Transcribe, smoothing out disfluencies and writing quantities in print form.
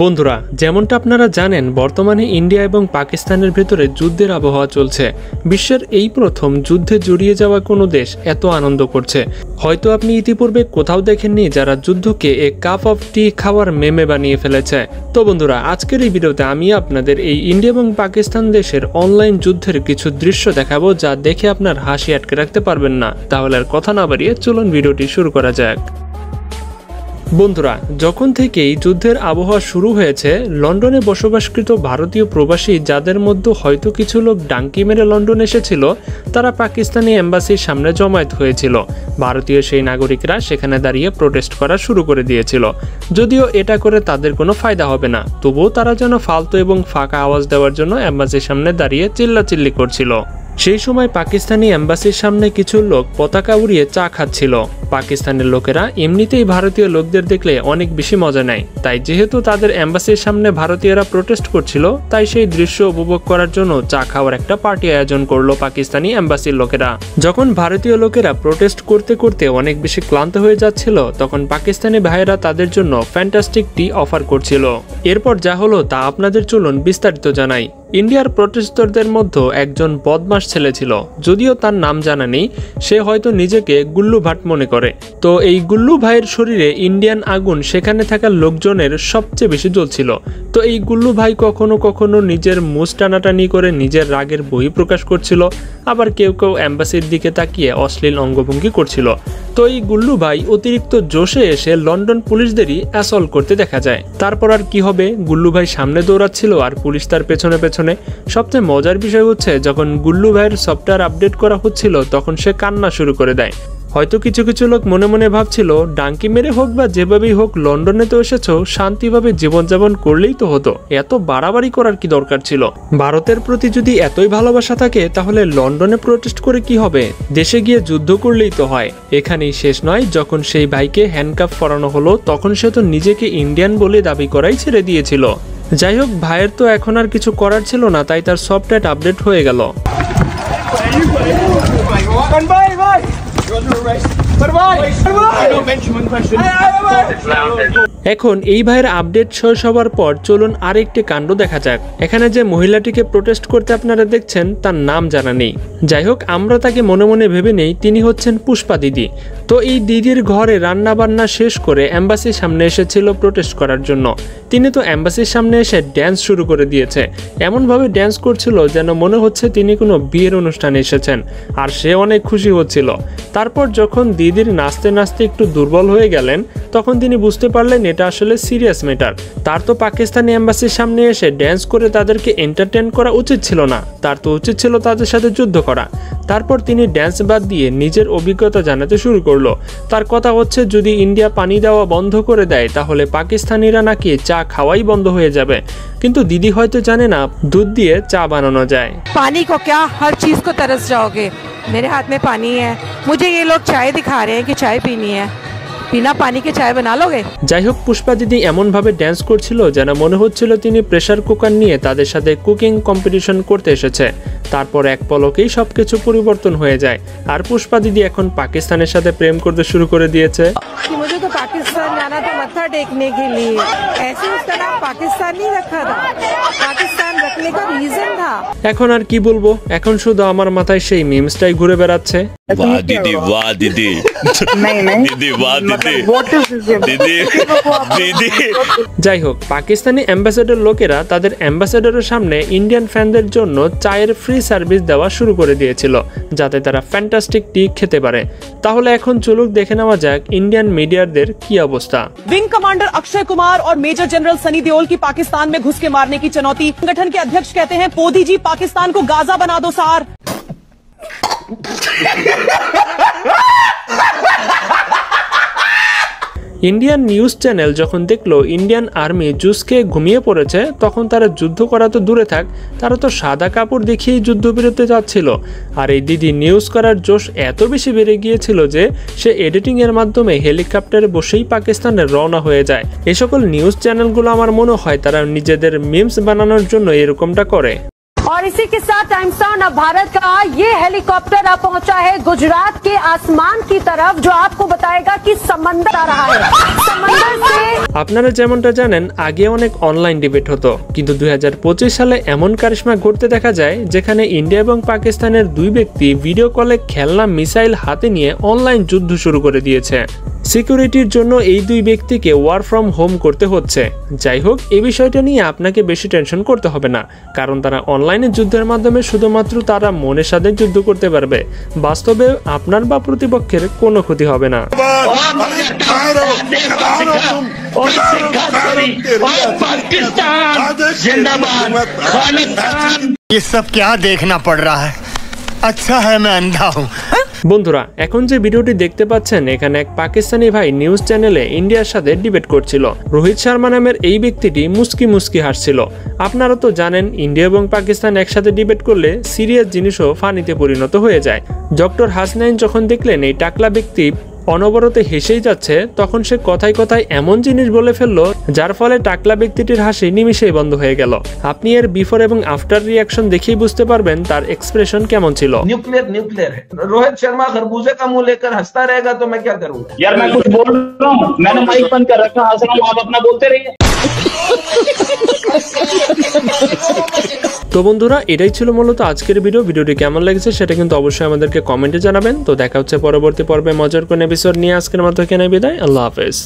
বন্ধুরা, যেমনটা আপনারা জানেন বর্তমানে ইন্ডিয়া এবং পাকিস্তানের ভেতরে যুদ্ধের আবহাওয়া চলছে। বিশ্বের এই প্রথম যুদ্ধে জড়িয়ে যাওয়া কোনো দেশ এত আনন্দ করছে হয়তো আপনি ইতিপূর্বে কোথাও দেখেননি, যারা যুদ্ধকে এ কাপ অফ টি খাওয়ার মেমে বানিয়ে ফেলেছে। তো বন্ধুরা, আজকের এই ভিডিওতে আমি আপনাদের এই ইন্ডিয়া এবং পাকিস্তান দেশের অনলাইন যুদ্ধের কিছু দৃশ্য দেখাবো, যা দেখে আপনার হাসি আটকে রাখতে পারবেন না। তাহলে আর কথা না বাড়িয়ে চলুন ভিডিওটি শুরু করা যাক। বন্ধুরা, যখন থেকেই যুদ্ধের আবহাওয়া শুরু হয়েছে, লন্ডনে বসবাসকৃত ভারতীয় প্রবাসী, যাদের মধ্যে হয়তো কিছু লোক ডাঙ্কি মেরে লন্ডন এসেছিল, তারা পাকিস্তানি এম্বাসির সামনে জমায়েত হয়েছিল। ভারতীয় সেই নাগরিকরা সেখানে দাঁড়িয়ে প্রোটেস্ট করা শুরু করে দিয়েছিল। যদিও এটা করে তাদের কোনো ফায়দা হবে না, তবুও তারা যেন ফালতু এবং ফাঁকা আওয়াজ দেওয়ার জন্য এম্বাসির সামনে দাঁড়িয়ে চিল্লাচিল্লি করছিল। সেই সময় পাকিস্তানি এম্বাসির সামনে কিছু লোক পতাকা উড়িয়ে চা খাচ্ছিল। পাকিস্তানের লোকেরা এমনিতেই ভারতীয় লোকদের দেখলে অনেক বেশি মজা নেয়, তাই যেহেতু তাদের এম্বাসির সামনে ভারতীয়রা প্রোটেস্ট করছিল, তাই সেই দৃশ্য উপভোগ করার জন্য চা খাওয়ার একটা পার্টি আয়োজন করলো পাকিস্তানি এম্বাসির লোকেরা। যখন ভারতীয় লোকেরা প্রোটেস্ট করতে করতে অনেক বেশি ক্লান্ত হয়ে যাচ্ছিল, তখন পাকিস্তানি ভাইয়েরা তাদের জন্য ফ্যান্টাস্টিক টি অফার করছিল। এরপর যা হলো তা আপনাদের চলুন বিস্তারিত জানাই। ইন্ডিয়ার প্রোটেস্টরদের মধ্যে একজন বদমাশ ছেলে ছিল, যদিও তার নাম জানা নেই। সে হয়তো নিজেকে গুল্লু ভাট মনে করে। তো এই গুল্লু ভাইয়ের শরীরে ইন্ডিয়ান আগুন সেখানে থাকা লোকজনের সবচেয়ে বেশি জ্বলছিল। তো এই গুল্লু ভাই কখনো কখনো নিজের মুজ টানাটানি করে নিজের রাগের বহিঃপ্রকাশ করছিল, আবার কেউ কেউ এম্বাসির দিকে তাকিয়ে অশ্লীল অঙ্গভঙ্গি করছিল। তো এই গুল্লু ভাই অতিরিক্ত জোশে এসে লন্ডন পুলিশদেরই অ্যাসল্ট করতে দেখা যায়। তারপর আর কি হবে, গুল্লু ভাই সামনে দৌড়াচ্ছিল আর পুলিশ তার পেছনে পেছনে। সবচেয়ে মজার বিষয় হচ্ছে, যখন গুল্লু ভাইয়ের সফটওয়্যার আপডেট করা হচ্ছিল, তখন সে কান্না শুরু করে দেয়। হয়তো কিছু কিছু লোক মনে মনে ভাবছিল, ডাঙ্কি মেরে হোক বা যেভাবেই হোক লন্ডনে তো এসেছো, শান্তিভাবে জীবনযাপন করলেই তো হতো, এত বাড়াবাড়ি করার কি দরকার ছিল? ভারতের প্রতি যদি এতই ভালোবাসা থাকে, তাহলে লন্ডনে প্রোটেস্ট করে কি হবে? দেশে গিয়ে যুদ্ধ করলেই তো হয়। এখানেই শেষ নয়, যখন সেই ভাইকে হ্যান্ডকাফ পরানো হলো, তখন সে তো নিজেকে ইন্ডিয়ান বলে দাবি করাই ছেড়ে দিয়েছিল। যাই হোক, ভাইয়ের তো এখন আর কিছু করার ছিল না, তাই তার সফটওয়্যার আপডেট হয়ে গেল। এখন এই ভাইয়ের আপডেট শেষ হবার পর চলুন আরেকটি কাণ্ড দেখা যাক। এখানে যে মহিলাটিকে প্রোটেস্ট করতে আপনারা দেখছেন, তার নাম জানা নেই। যাই হোক, আমরা তাকে মনে মনে ভেবে নেই তিনি হচ্ছেন পুষ্পা দিদি। তো এই দিদির ঘরে রান্না বান্না শেষ করে এম্বাসির সামনে এসেছিল প্রোটেস্ট করার জন্য। তিনি তো এম্বাসির সামনে এসে ড্যান্স শুরু করে দিয়েছে। এমনভাবে ড্যান্স করছিল যেন মনে হচ্ছে তিনি কোনো বিয়ের অনুষ্ঠানে এসেছেন, আর সে অনেক খুশি হচ্ছিল। তারপর যখন দিদির নাচতে নাচতে একটু দুর্বল হয়ে গেলেন, তখন তিনি বুঝতে পারলেন এটা আসলে সিরিয়াস ম্যাটার। তার তো পাকিস্তানি এম্বাসির সামনে এসে ড্যান্স করে তাদেরকে এন্টারটেইন করা উচিত ছিল না, তার তো উচিত ছিল তাদের সাথে যুদ্ধ করা। তারপর তিনি ড্যান্স বাদ দিয়ে নিজের অভিজ্ঞতা জানাতে শুরু করলো। তার কথা হচ্ছে, যদি ইন্ডিয়া পানি দেওয়া বন্ধ করে দেয়, তাহলে পাকিস্তানিরা নাকি চা খাওয়াই বন্ধ হয়ে যাবে। কিন্তু দিদি হয়তো জানে না দুধ দিয়ে চা বানানো যায়। पानी को क्या हर चीज को तरस जाओगे? मेरे हाथ में पानी है, मुझे ये लोग चाय दिखा रहे हैं कि चाय पीनी है, बिना पानी के चाय बना लोगे? যাই হোক, পুষ্পা দিদি এমনভাবে ড্যান্স করছিল যেন মনে হচ্ছিল তিনি প্রেসার কুকার নিয়ে তাদের সাথে কুকিং কম্পিটিশন করতে এসেছে। তারপর এক পলকেই সবকিছু পরিবর্তন হয়ে যায়, আর পুষ্পা দিদি এখন পাকিস্তানের সাথে প্রেম করতে শুরু করে দিয়েছে। कि मुझे तो पाकिस्तान जाना था मत्था टेकने के लिए, ऐसे उसका नाम पाकिस्तान नहीं रखा था, पाकिस्तान रखने का रीजन था। এখন আর কি বলবো, এখন শুধু আমার মাথায় সেই মিমসটাই ঘুরে বেড়াচ্ছে। वाह दीदी, वाह दीदी, नहीं दीदी, वाह दीदी, What is this? दीदी, दीदी। যাই হোক, পাকিস্তানি অ্যাম্বাসেডর লোকেরা তাদের অ্যাম্বাসেডরের সামনে ইন্ডিয়ান ফ্যানদের জন্য চায়ের ফ্রি সার্ভিস দেওয়া শুরু করে দিয়েছিল, যাতে তারা ফ্যান্টাস্টিক টি খেতে পারে। তাহলে এখন চলুক দেখে নেওয়া যাক ইন্ডিয়ান মিডিয়ারদের কি অবস্থা। विंग कमांडर अक्षय कुमार और मेजर जनरल सनी देओल की पाकिस्तान में घुस के मारने की चुनौती। संगठन के अध्यक्ष कहते हैं, मोदी जी पाकिस्तान को गाजा बना दो सार। ইন্ডিয়ান নিউজ চ্যানেল যখন দেখলো ইন্ডিয়ান আর্মি জুস খেয়ে ঘুমিয়ে পড়েছে, তখন তারা যুদ্ধ করা তো দূরে থাক, তারা তো সাদা কাপড় দেখিয়েই যুদ্ধবিরতি যাচ্ছিল। আর এই দিদি নিউজ করার জোশ এত বেশি বেড়ে গিয়েছিল যে সে এডিটিং এর মাধ্যমে হেলিকপ্টারে বসেই পাকিস্তানের রওনা হয়ে যায়। এই সকল নিউজ চ্যানেলগুলো আমার মনে হয় তারা নিজেদের মিমস বানানোর জন্য এরকমটা করে। और इसी के साथ टाइम्स नाउ अब भारत का ये हेलीकॉप्टर अब पहुंचा है गुजरात के आसमान की तरफ, जो आपको बताएगा कि समंदर आ रहा है। समंदर से আপনারা যেমনটা জানেন আগে অনেক অনলাইন ডিবেট হতো, কিন্তু 2025 সালে এমন কারিশমা ঘটতে দেখা যায় যেখানে ইন্ডিয়া এবং পাকিস্তানের দুই ব্যক্তি ভিডিও কলে খেলনা মিসাইল হাতে নিয়ে অনলাইন যুদ্ধ শুরু করে দিয়েছে। সিকিউরিটির জন্য এই দুই ব্যক্তিকে ওয়ার্ক ফ্রম হোম করতে হচ্ছে। যাই হোক, এই বিষয়টা নিয়ে আপনাকে বেশি টেনশন করতে হবে না, কারণ তারা অনলাইনে যুদ্ধের মাধ্যমে শুধুমাত্র তারা মনের সাথে যুদ্ধ করতে পারবে, বাস্তবে আপনার বা প্রতিপক্ষের কোনো ক্ষতি হবে না। ये सब क्या देखना पड़ रहा है? अच्छा है मैं अंधा हूँ। বন্ধুরা, এখন যে ভিডিওটি দেখতে পাচ্ছেন এখানে এক পাকিস্তানি ভাই নিউজ চ্যানেলে ইন্ডিয়ার সাথে ডিবেট করছিল। রোহিত শর্মা নামের এই ব্যক্তিটি মুস্কি মুস্কি হাসছিল। আপনারা তো জানেন ইন্ডিয়া এবং পাকিস্তান একসাথে ডিবেট করলে সিরিয়াস জিনিসও ফানিতে পরিণত হয়ে যায়। ডক্টর হাসনাইন যখন দেখলেন এই টাকলা ব্যক্তি অনবরতে হেসেই যাচ্ছে, তখন সে কথায় কথায় এমন জিনিস বলে ফেললো যার ফলে টাকলা ব্যক্তিটির হাসি নিমিষেই বন্ধ হয়ে গেল। আপনি এর বিফোর এবং আফটার রিয়াকশন দেখেই বুঝতে পারবেন তার এক্সপ্রেশন কেমন ছিল। न्यूक्लियर है। रोहित शर्मा खरबूजे का मुंह लेकर हंसता रहेगा तो मैं क्या करूंगा? यार मैं कुछ बोल रहा हूँ, मैंने माइक बंद कर रखा, हंस रहा हूँ, आप अपना बोलते रहिए। তো বন্ধুরা, এটাই ছিল মূলত আজকের ভিডিওটি কেমন লেগেছে সেটা কিন্তু অবশ্যই আমাদেরকে কমেন্টে জানাবেন। তো দেখা হচ্ছে পরবর্তী পর্বে মজার কোন এপিসোড নিয়ে। আজকের মতো এখানে বিদায়, আল্লাহ হাফেজ।